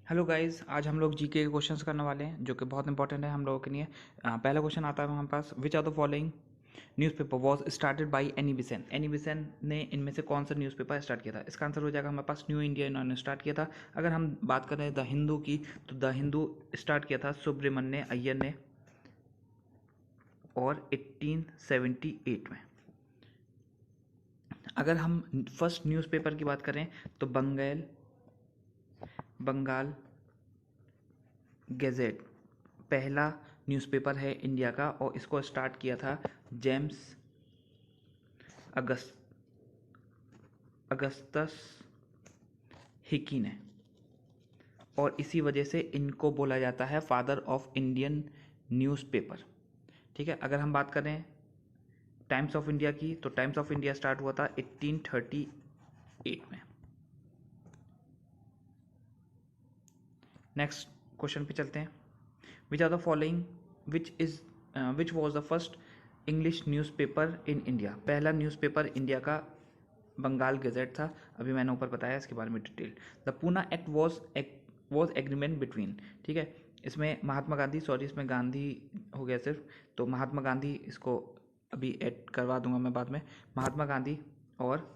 Hello guys, आज हम लोग जीके के क्वेश्चंस करने वाले हैं जो कि बहुत इंपॉर्टेंट है हम लोगों के लिए। पहला क्वेश्चन आता है हमारे पास, which are the following newspaper was started by Annie Besant. Annie Besant ने इनमें से कौन सा न्यूज़पेपर स्टार्ट किया था? इसका आंसर हो जाएगा हमारे पास न्यू इंडिया, इन्होंने स्टार्ट किया था। अगर हम बात करें द हिंदू की, तो द हिंदू स्टार्ट किया था सुब्रमण्य अय्यर ने और 1878 में। अगर हम फर्स्ट न्यूज़पेपर की बात करें तो बंगाल गैजेट पहला न्यूज़पेपर है इंडिया का और इसको स्टार्ट किया था जेम्स अगस्त अगस्तस हिकी ने, और इसी वजह से इनको बोला जाता है फादर ऑफ इंडियन न्यूज़पेपर। ठीक है, अगर हम बात करें टाइम्स ऑफ इंडिया की, तो टाइम्स ऑफ इंडिया स्टार्ट हुआ था 1838 में। नेक्स्ट क्वेश्चन पे चलते हैं। Which are the following which was the first English newspaper in India. पहला न्यूज़पेपर इंडिया का बंगाल गैजेट था, अभी मैंने ऊपर बताया इसके बारे में detail. The Poona act was agreement between. ठीक है, इसमें महात्मा गांधी, सॉरी इसमें गांधी हो गया सिर्फ, तो महात्मा गांधी, इसको अभी ऐड करवा दूंगा मैं बाद में। महात्मा गांधी और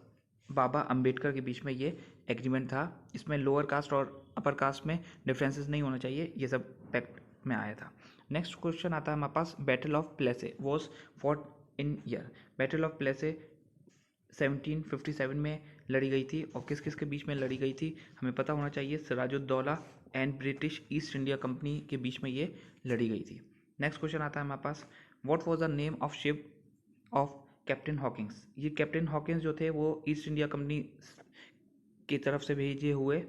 बाबा अंबेडकर के बीच में ये एग्रीमेंट था। इसमें लोअर कास्ट और अपर कास्ट में डिफरेंसेस नहीं होना चाहिए, ये सब पैक्ट में आया था। नेक्स्ट क्वेश्चन आता है हमारे पास, battle of Plassey was fought in year. Battle of Plassey 1757 में लड़ी गई थी, और किस किस के बीच में लड़ी गई थी हमें पता होना चाहिए। Sirajuddaula and British east India company के बीच में ये लड़ी गई थी। नेक्स्ट क्वेश्चन आता है हमारे पास, what was the name of ship of captain Hawkins. ये कैप्टन हॉकिंस जो थे वो ईस्ट इंडिया कंपनी की तरफ से भेजे हुए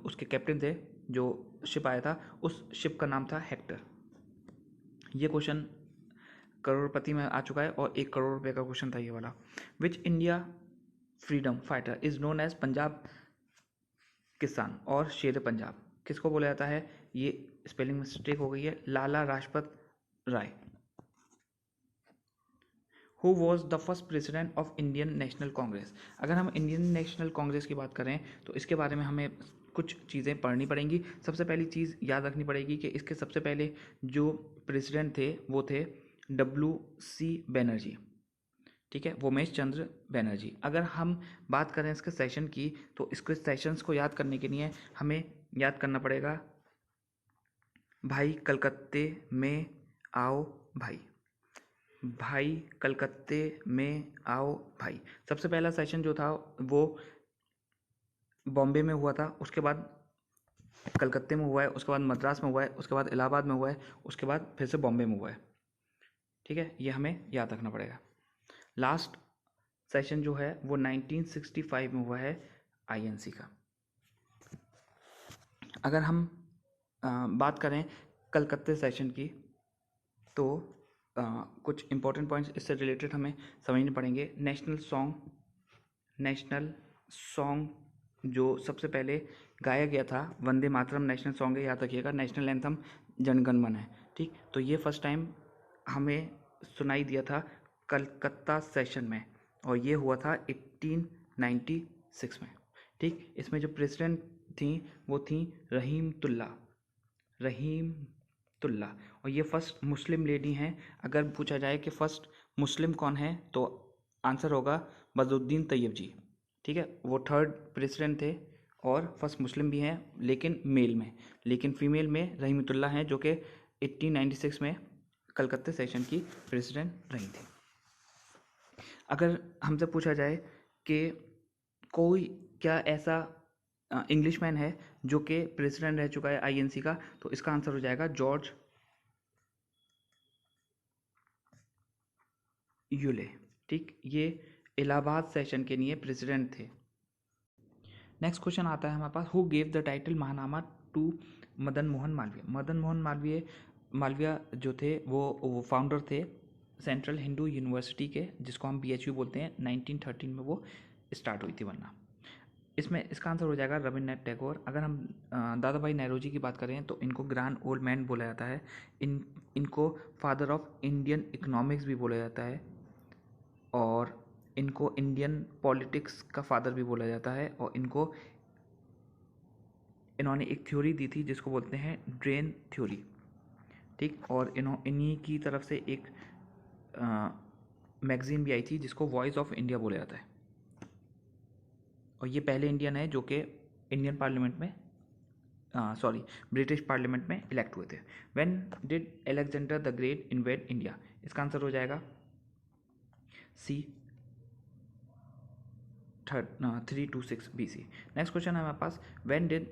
उसके कैप्टन थे। जो शिप आया था उस शिप का नाम था हेक्टर। ये क्वेश्चन करोड़पति में आ चुका है और 1 करोड़ रुपए का क्वेश्चन था ये वाला। Which India freedom fighter is known as Punjab kisan और शेर पंजाब। किसको बोला जाता है? ये स्पेलिंग मिस्टेक हो गई है, Lala Lajpat Rai. Who was the first president of Indian national congress. अगर हम इंडियन नेशनल कांग्रेस की बात करें तो इसके बारे में हमें कुछ चीज़ें पढ़नी पड़ेंगी। सबसे पहली चीज़ याद रखनी पड़ेगी कि इसके सबसे पहले जो प्रेसिडेंट थे वो थे WC बनर्जी। ठीक है, वोमेश चंद्र बनर्जी। अगर हम बात करें इसके सेशन की, तो इसके सेशंस को याद करने के लिए हमें याद करना पड़ेगा, भाई कलकत्ते में आओ भाई, भाई कलकत्ते में आओ भाई। सबसे पहला सेशन जो था वो बॉम्बे में हुआ था, उसके बाद कलकत्ते में हुआ है, उसके बाद मद्रास में हुआ है, उसके बाद इलाहाबाद में हुआ है, उसके बाद फिर से बॉम्बे में हुआ है। ठीक है, ये हमें याद रखना पड़ेगा। लास्ट सेशन जो है वो 1965 में हुआ है INC का। अगर हम बात करें कलकत्ते सेशन की, तो कुछ इंपॉर्टेंट पॉइंट्स इससे रिलेटेड हमें समझने पड़ेंगे। नेशनल सॉन्ग जो सबसे पहले गाया गया था, वंदे मातरम नेशनल सॉन्ग है, याद रखिएगा। नेशनल एंथम जनगण मन है। ठीक, तो ये फर्स्ट टाइम हमें सुनाई दिया था कलकत्ता सेशन में, और ये हुआ था 1896 में। ठीक, इसमें जो प्रेसिडेंट थी वो थी रहीमतुल्ला, और ये फर्स्ट मुस्लिम लेडी हैं। अगर पूछा जाए कि फर्स्ट मुस्लिम कौन है, तो आंसर होगा बदरुद्दीन तैयब जी। ठीक है, वो थर्ड प्रेसिडेंट थे और फर्स्ट मुस्लिम भी हैं, लेकिन मेल में। लेकिन फीमेल में रहीमतुल्ला हैं, जो कि 1896 में कलकत्ते सेशन की प्रेसिडेंट रही थी। अगर हमसे पूछा जाए कि कोई क्या ऐसा इंग्लिशमैन है जो कि प्रेसिडेंट रह चुका है INC का, तो इसका आंसर हो जाएगा जॉर्ज यूले। ठीक, ये इलाहाबाद सेशन के लिए प्रेसिडेंट थे। नेक्स्ट क्वेश्चन आता है हमारे पास, who gave the title Mahamana to Madan Mohan Malaviya. Madan Mohan Malaviya जो थे वो फाउंडर थे सेंट्रल हिंदू यूनिवर्सिटी के, जिसको हम BHU बोलते हैं। 1913 में वो स्टार्ट हुई थी बनना। इसमें इसका आंसर हो जाएगा रविन्द्रनाथ टैगोर। अगर हम दादा भाई नेहरू जी की बात करें तो इनको ग्रैंड ओल्ड मैन बोला जाता है। इनको फादर ऑफ इंडियन इकोनॉमिक्स भी बोला जाता है, और इनको इंडियन पॉलिटिक्स का फादर भी बोला जाता है, और इनको इन्होंने एक थ्योरी दी थी जिसको बोलते हैं ड्रेन थ्योरी, ठीक। और इन्हीं की तरफ से एक मैगजीन भी आई थी जिसको वॉइस ऑफ इंडिया बोला जाता है, और ये पहले इंडियन है जो कि इंडियन पार्लियामेंट में ब्रिटिश पार्लियामेंट में इलेक्ट हुए थे। When did Alexander the great invade India? इसका आंसर हो जाएगा सी 326 BC। नेक्स्ट क्वेश्चन है हमारे पास, when did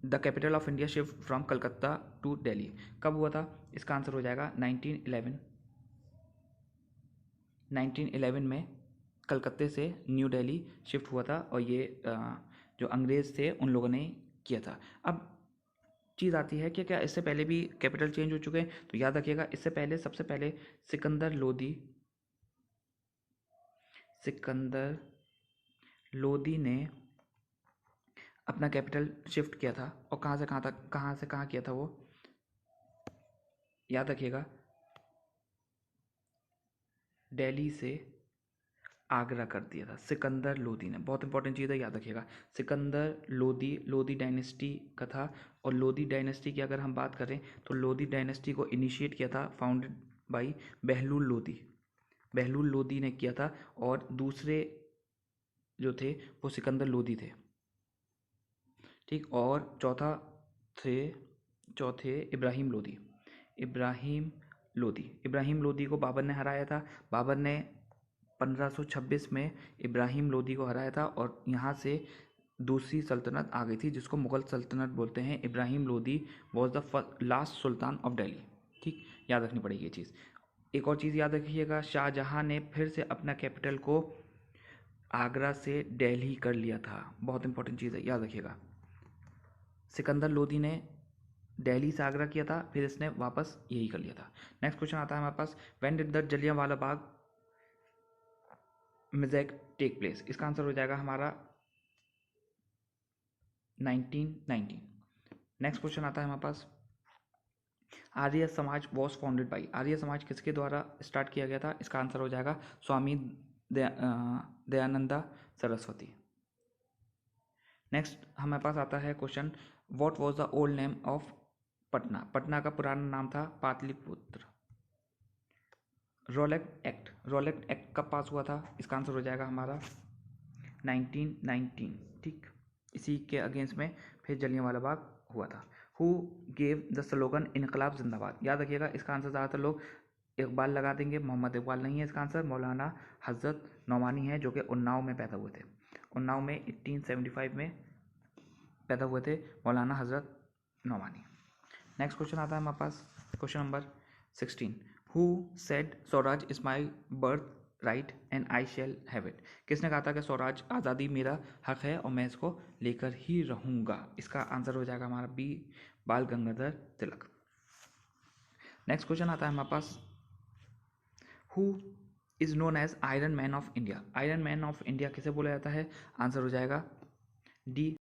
the capital of India shift from Calcutta to Delhi? कब हुआ था? इसका आंसर हो जाएगा 1911। 1911 में कलकत्ते से न्यू दिल्ली शिफ्ट हुआ था, और ये जो अंग्रेज़ थे उन लोगों ने किया था। अब चीज़ आती है कि क्या इससे पहले भी कैपिटल चेंज हो चुके हैं? तो याद रखिएगा, इससे पहले सबसे पहले सिकंदर लोदी ने अपना कैपिटल शिफ्ट किया था, और कहाँ से कहाँ तक, कहाँ से कहाँ किया था वो याद रखिएगा, दिल्ली से आगरा कर दिया था सिकंदर लोदी ने। बहुत इंपॉर्टेंट चीज़ है, याद रखिएगा। सिकंदर लोदी डायनेस्टी का था, और लोदी डायनेस्टी की अगर हम बात करें तो लोदी डायनेस्टी को इनिशिएट किया था, फाउंडेड बाय बहलूल लोदी ने किया था, और दूसरे जो थे वो सिकंदर लोदी थे, ठीक। और चौथे इब्राहिम लोदी को बाबर ने हराया था। बाबर ने 1526 में इब्राहिम लोदी को हराया था, और यहाँ से दूसरी सल्तनत आ गई थी जिसको मुग़ल सल्तनत बोलते हैं। Ibrahim Lodi was the last Sultan of Delhi, ठीक। याद रखनी पड़ेगी ये चीज़। एक और चीज़ याद रखिएगा, शाहजहाँ ने फिर से अपना कैपिटल को आगरा से दिल्ली कर लिया था। बहुत इंपॉर्टेंट चीज़ है, याद रखिएगा। सिकंदर लोदी ने दिल्ली से आगरा किया था, फिर इसने वापस यही कर लिया था। नेक्स्ट क्वेश्चन आता है हमारे पास, when did the Jallianwala Bagh massacre take place? इसका आंसर हो जाएगा हमारा 1919। नेक्स्ट क्वेश्चन आता है हमारे पास, Arya Samaj was founded by? Arya Samaj किसके द्वारा स्टार्ट किया गया था? इसका आंसर हो जाएगा स्वामी दयानंदा सरस्वती। नेक्स्ट हमारे पास आता है question, what was the old name of Patna? Patna का पुराना नाम था पाटलिपुत्र। रॉलेट एक्ट कब पास हुआ था? इसका आंसर हो जाएगा हमारा 1919, ठीक। इसी के अगेंस्ट में फिर जलियांवाला बाग हुआ था। हु गेव द स्लोगन इनकलाब जिंदाबाद? याद रखिएगा, इसका आंसर ज़्यादातर लोग इकबाल लगा देंगे। मोहम्मद इकबाल नहीं है इसका आंसर, मौलाना हजरत नौमानी है, जो कि उन्नाव में पैदा हुए थे। उन्नाव में 1875 में पैदा हुए थे मौलाना हजरत नौमानी। नेक्स्ट क्वेश्चन आता है हमारे पास, question number 16, who said swaraj is my birthright and I shall have it? किसने कहा था कि स्वराज आज़ादी मेरा हक है और मैं इसको लेकर ही रहूँगा? इसका आंसर हो जाएगा हमारा बी, बाल गंगाधर तिलक। नेक्स्ट क्वेश्चन आता है हमारे पास, who is known as iron man of India? Iron man of India किसे बोला जाता है? आंसर हो जाएगा डी,